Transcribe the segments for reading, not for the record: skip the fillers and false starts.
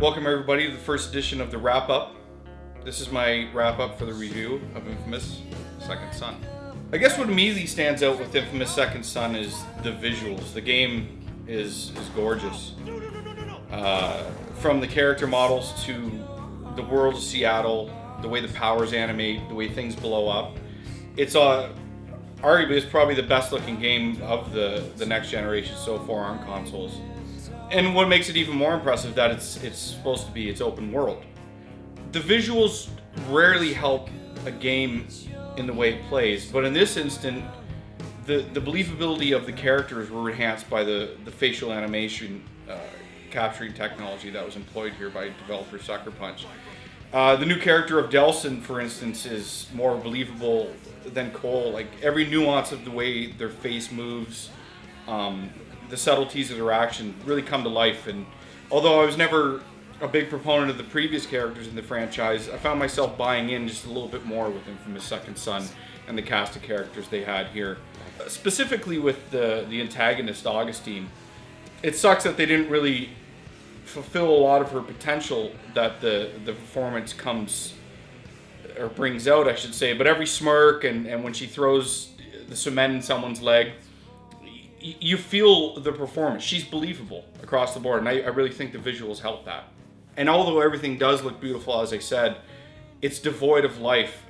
Welcome everybody to the first edition of the wrap-up. This is my wrap-up for the review of Infamous Second Son. I guess what immediately stands out with Infamous Second Son is the visuals. The game is gorgeous. From the character models to the world of Seattle, the way the powers animate, the way things blow up. It's arguably it's probably the best looking game of the next generation so far on consoles. And what makes it even more impressive that it's supposed to be its open world. The visuals rarely help a game in the way it plays, but in this instant, the believability of the characters were enhanced by the facial animation capturing technology that was employed here by developer Sucker Punch. The new character of Delson, for instance, is more believable than Cole. Like every nuance of the way their face moves, the subtleties of their action really come to life. And although I was never a big proponent of the previous characters in the franchise, I found myself buying in just a little bit more with Infamous Second Son and the cast of characters they had here. Specifically with the antagonist, Augustine. It sucks that they didn't really fulfill a lot of her potential that the performance brings out, I should say. But every smirk and when she throws the cement in someone's leg, you feel the performance. She's believable across the board, and I really think the visuals help that. And although everything does look beautiful, as I said, it's devoid of life.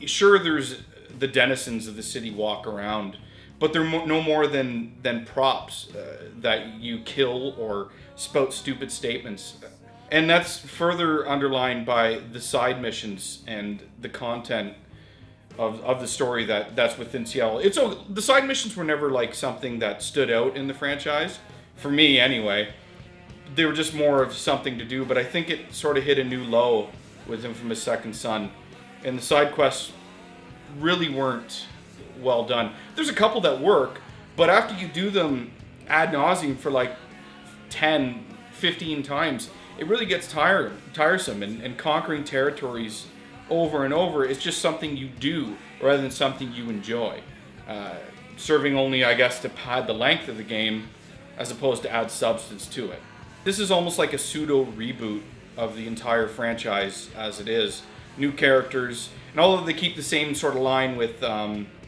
Sure, there's the denizens of the city walk around, but they're no more than props that you kill or spout stupid statements. And that's further underlined by the side missions and the content of the story that's within Seattle. The side missions were never like something that stood out in the franchise, for me anyway. They were just more of something to do, but I think it sort of hit a new low with Infamous Second Son, and the side quests really weren't well done. There's a couple that work, but after you do them ad nauseum for like 10, 15 times, it really gets tiresome, and conquering territories over and over is just something you do rather than something you enjoy. Serving only, I guess, to pad the length of the game as opposed to add substance to it. This is almost like a pseudo reboot of the entire franchise as it is. New characters, and although they keep the same sort of line with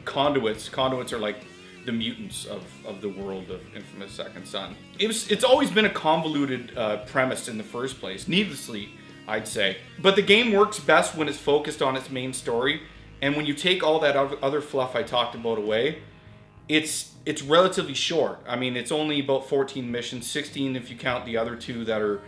conduits are like the mutants of the world of Infamous Second Son. It's always been a convoluted premise in the first place, needlessly, I'd say. But the game works best when it's focused on its main story, and when you take all that other fluff I talked about away, it's relatively short. I mean, it's only about 14 missions, 16 if you count the other two that are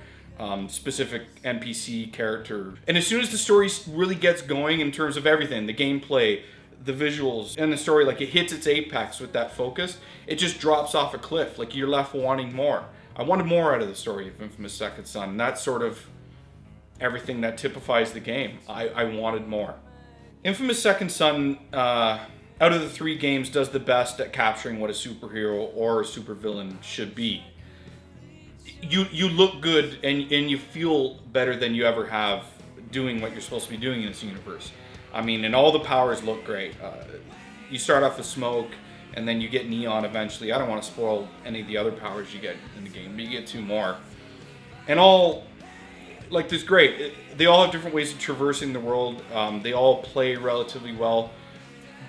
specific NPC character. And as soon as the story really gets going in terms of everything, the gameplay, the visuals, and the story, like it hits its apex with that focus, it just drops off a cliff. Like you're left wanting more. I wanted more out of the story of Infamous Second Son, and that's sort of everything that typifies the game. I wanted more. Infamous Second Son, out of the three games, does the best at capturing what a superhero or a supervillain should be. You look good and you feel better than you ever have doing what you're supposed to be doing in this universe. I mean, and all the powers look great. You start off with smoke, and then you get neon eventually. I don't want to spoil any of the other powers you get in the game, but you get two more. And all, like, this great. They all have different ways of traversing the world. They all play relatively well.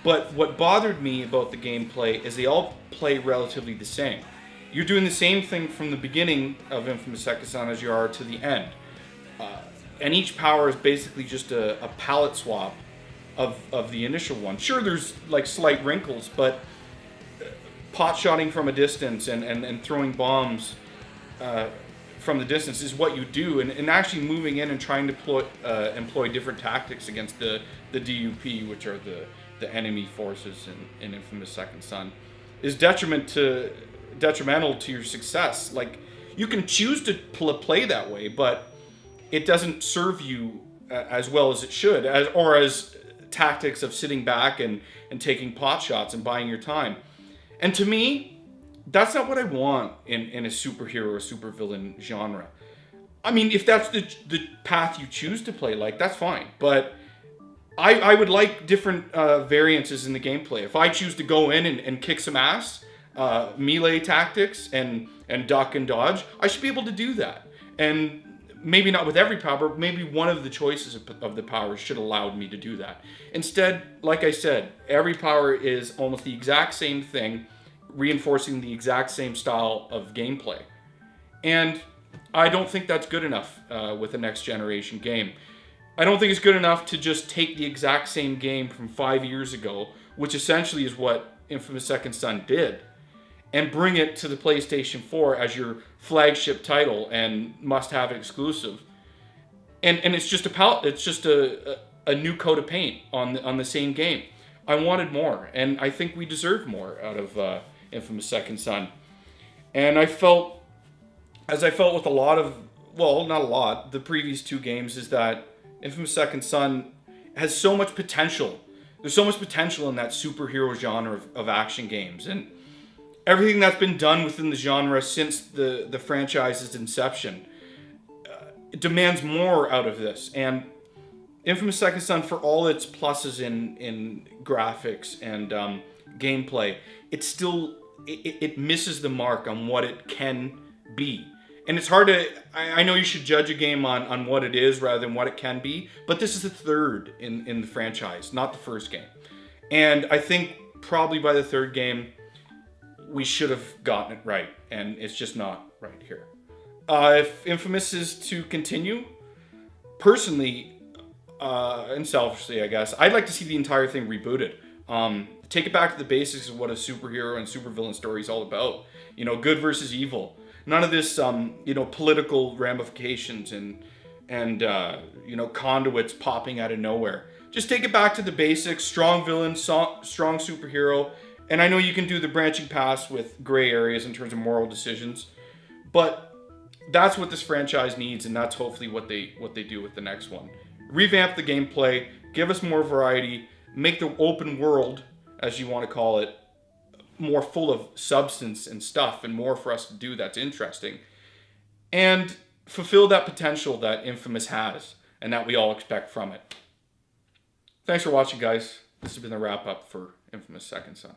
But what bothered me about the gameplay is they all play relatively the same. You're doing the same thing from the beginning of Infamous Second Son as you are to the end. And each power is basically just a palette swap of the initial one. Sure, there's like slight wrinkles, but pot-shotting from a distance and throwing bombs from the distance is what you do, and actually moving in and trying to employ different tactics against the DUP, which are the enemy forces in Infamous Second Son, is detrimental to your success. Like, you can choose to play that way, but it doesn't serve you as well as it should, as tactics of sitting back and taking pot shots and buying your time. And to me, that's not what I want in a superhero or supervillain genre. I mean, if that's the path you choose to play like, that's fine. But I would like different variances in the gameplay. If I choose to go in and kick some ass, melee tactics and duck and dodge, I should be able to do that. And maybe not with every power, but maybe one of the choices of the powers should allow me to do that. Instead, like I said, every power is almost the exact same thing, reinforcing the exact same style of gameplay. And I don't think that's good enough with a next generation game. I don't think it's good enough to just take the exact same game from 5 years ago, which essentially is what Infamous Second Son did, and bring it to the PlayStation 4 as your flagship title and must-have exclusive. And it's just a new coat of paint on the same game. I wanted more, and I think we deserve more out of Infamous Second Son. And I felt with a lot of, well, not a lot, the previous two games, is that Infamous Second Son has so much potential. There's so much potential in that superhero genre of action games, and everything that's been done within the genre since the franchise's inception it demands more out of this. And Infamous Second Son, for all its pluses in graphics and gameplay, it misses the mark on what it can be. And it's hard to, I know you should judge a game on what it is rather than what it can be, but this is the third in the franchise, not the first game. And I think probably by the third game, we should have gotten it right, and it's just not right here. If Infamous is to continue, personally, and selfishly, I guess, I'd like to see the entire thing rebooted. Take it back to the basics of what a superhero and supervillain story is all about. You know, good versus evil. None of this, political ramifications and conduits popping out of nowhere. Just take it back to the basics. Strong villain, strong superhero. And I know you can do the branching paths with gray areas in terms of moral decisions, but that's what this franchise needs, and that's hopefully what they do with the next one. Revamp the gameplay, give us more variety, make the open world, as you want to call it, more full of substance and stuff, and more for us to do that's interesting, and fulfill that potential that Infamous has and that we all expect from it. Thanks for watching, guys. This has been the wrap up for Infamous Second Son.